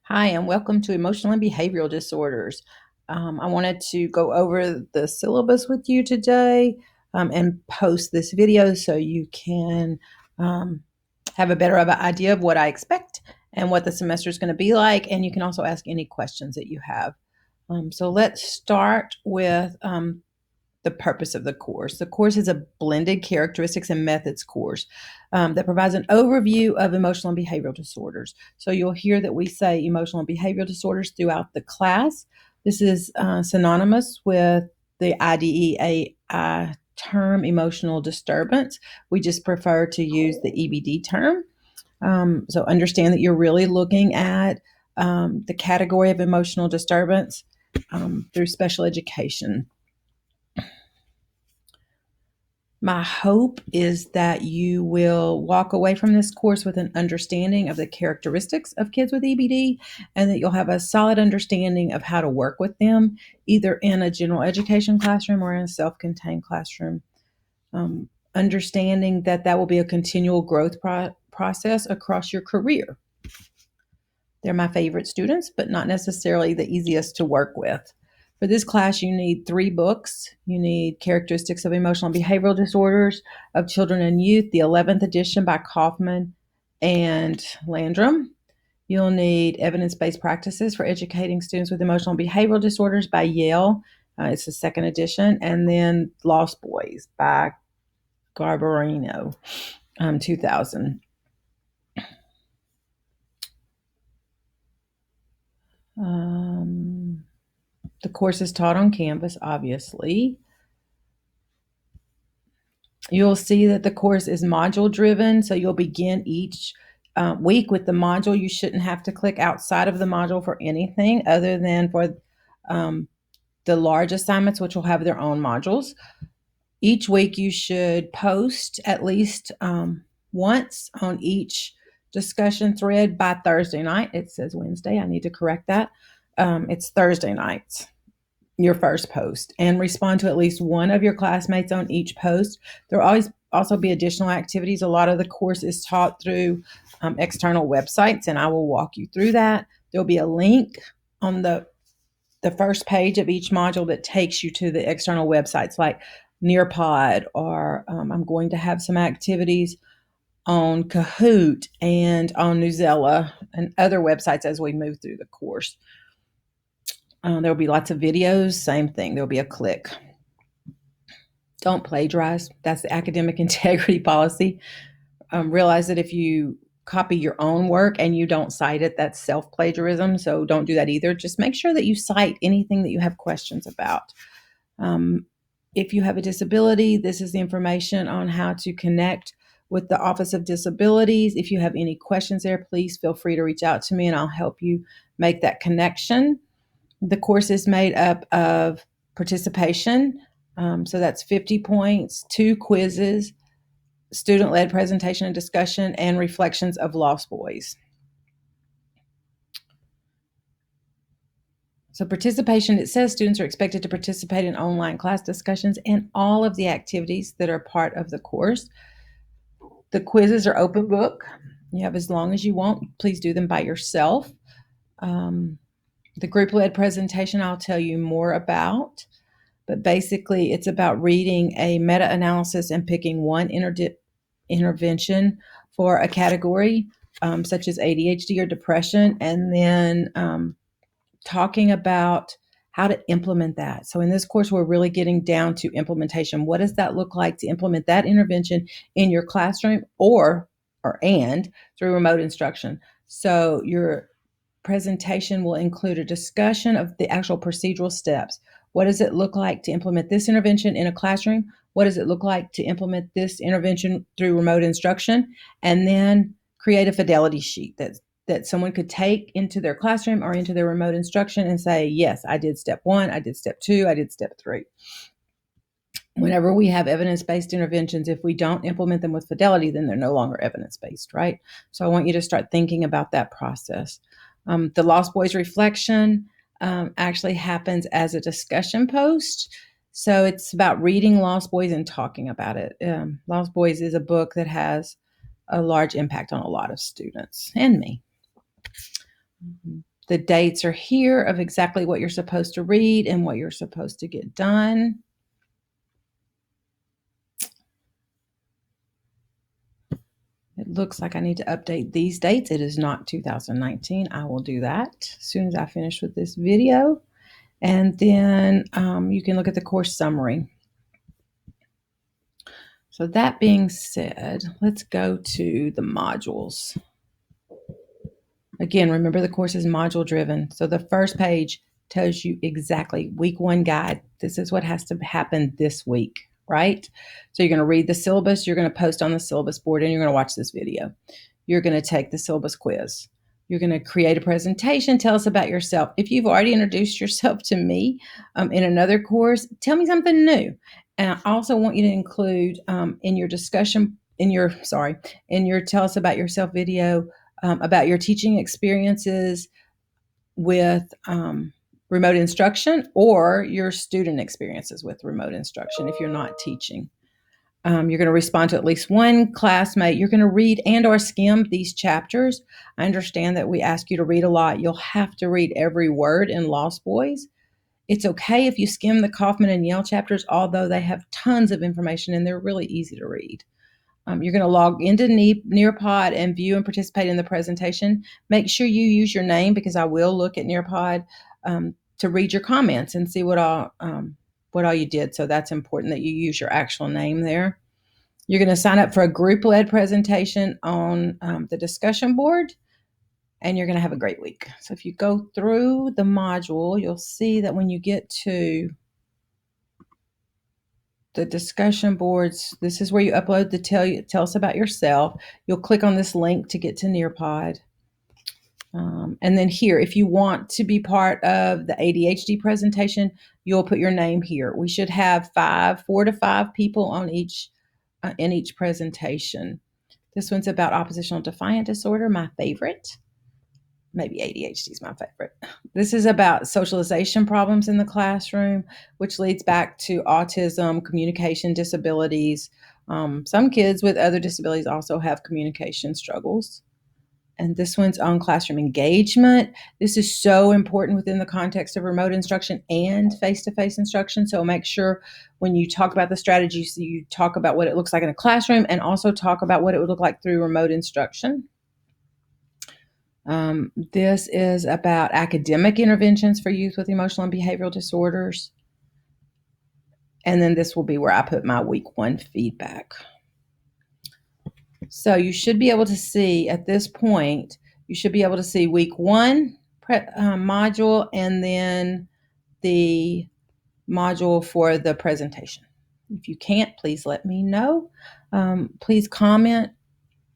Hi, and welcome to Emotional and Behavioral Disorders. I wanted to go over the syllabus with you today and post this video so you can um, have a better of an idea of what I expect and what the semester is going to be like. And you can also ask any questions that you have. So let's start with the purpose of the course. The course is a blended characteristics and methods course that provides an overview of emotional and behavioral disorders. So you'll hear that we say emotional and behavioral disorders throughout the class. This is synonymous with the IDEAI term emotional disturbance. We just prefer to use the EBD term. So understand that you're really looking at the category of emotional disturbance through special education. My hope is that you will walk away from this course with an understanding of the characteristics of kids with EBD and that you'll have a solid understanding of how to work with them, either in a general education classroom or in a self contained classroom. Understanding that that will be a continual growth process across your career. They're my favorite students, but not necessarily the easiest to work with. For this class, you need 3 books. You need Characteristics of Emotional and Behavioral Disorders of Children and Youth, the 11th edition by Kaufman and Landrum. You'll need Evidence-Based Practices for Educating Students with Emotional and Behavioral Disorders by Yale. It's the 2nd edition. And then Lost Boys by Garbarino, 2000. The course is taught on Canvas, obviously. You'll see that the course is module driven, so you'll begin each week with the module. You shouldn't have to click outside of the module for anything other than for the large assignments, which will have their own modules. Each week you should post at least once on each discussion thread by Thursday night. It says Wednesday. I need to correct that. It's Thursday nights, your first post, and respond to at least one of your classmates on each post. There will always also be additional activities. A lot of the course is taught through external websites, and I will walk you through that. There'll be a link on the first page of each module that takes you to the external websites like Nearpod, or I'm going to have some activities on Kahoot and on Newsela and other websites as we move through the course. There will be lots of videos, same thing. There'll be a click. Don't plagiarize. That's the academic integrity policy. Realize that if you copy your own work and you don't cite it, that's self-plagiarism. So don't do that either. Just make sure that you cite anything that you have questions about. If you have a disability, this is the information on how to connect with the Office of Disabilities. If you have any questions there, please feel free to reach out to me and I'll help you make that connection. The course is made up of participation. So that's 50 points, 2 quizzes, student-led presentation and discussion, and reflections of Lost Boys. So participation, it says students are expected to participate in online class discussions and all of the activities that are part of the course. The quizzes are open book. You have as long as you want. Please do them by yourself. The group-led presentation I'll tell you more about, but basically it's about reading a meta-analysis and picking one intervention for a category, such as ADHD or depression, and then talking about how to implement that. So in this course, we're really getting down to implementation. What does that look like to implement that intervention in your classroom or through remote instruction? So your presentation will include a discussion of the actual procedural steps. What does it look like to implement this intervention in a classroom? What does it look like to implement this intervention through remote instruction? And then create a fidelity sheet that someone could take into their classroom or into their remote instruction and say, yes, I did step 1, I did step 2, I did step 3. Whenever we have evidence-based interventions, if we don't implement them with fidelity, then they're no longer evidence-based, right? So I want you to start thinking about that process. The Lost Boys reflection actually happens as a discussion post. So it's about reading Lost Boys and talking about it. Lost Boys is a book that has a large impact on a lot of students and me. The dates are here of exactly what you're supposed to read and what you're supposed to get done. It looks like I need to update these dates. It is not 2019. I will do that as soon as I finish with this video. And then you can look at the course summary. So that being said, let's go to the modules. Again, remember the course is module driven. So the first page tells you exactly week 1 guide. This is what has to happen this week, right? So you're going to read the syllabus, you're going to post on the syllabus board, and you're going to watch this video. You're going to take the syllabus quiz. You're going to create a presentation. Tell us about yourself. If you've already introduced yourself to me in another course, tell me something new. And I also want you to include in your discussion, in your tell us about yourself video, about your teaching experiences with remote instruction or your student experiences with remote instruction if you're not teaching. You're going to respond to at least one classmate. You're going to read and or skim these chapters. I understand that we ask you to read a lot. You'll have to read every word in Lost Boys. It's okay if you skim the Kaufman and Yale chapters, although they have tons of information and they're really easy to read. You're going to log into Nearpod and view and participate in the presentation. Make sure you use your name because I will look at Nearpod to read your comments and see what all you did. So that's important that you use your actual name there. You're going to sign up for a group-led presentation on the discussion board, and you're going to have a great week. So if you go through the module, you'll see that when you get to the discussion boards, this is where you upload the tell us about yourself. You'll click on this link to get to Nearpod. And then here, if you want to be part of the ADHD presentation, you'll put your name here. We should have 4 to 5 people on each in each presentation. This one's about oppositional defiant disorder, my favorite. Maybe ADHD is my favorite. This is about socialization problems in the classroom, which leads back to autism, communication disabilities. Some kids with other disabilities also have communication struggles. And this one's on classroom engagement. This is so important within the context of remote instruction and face-to-face instruction. So make sure when you talk about the strategies, you talk about what it looks like in a classroom and also talk about what it would look like through remote instruction. This is about academic interventions for youth with emotional and behavioral disorders. And then this will be where I put my week 1 feedback. So you should be able to see at this point, you should be able to see week 1 module and then the module for the presentation. If you can't, please let me know. Please comment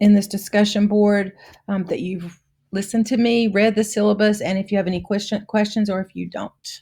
in this discussion board that you've listened to me, read the syllabus, and if you have any questions or if you don't.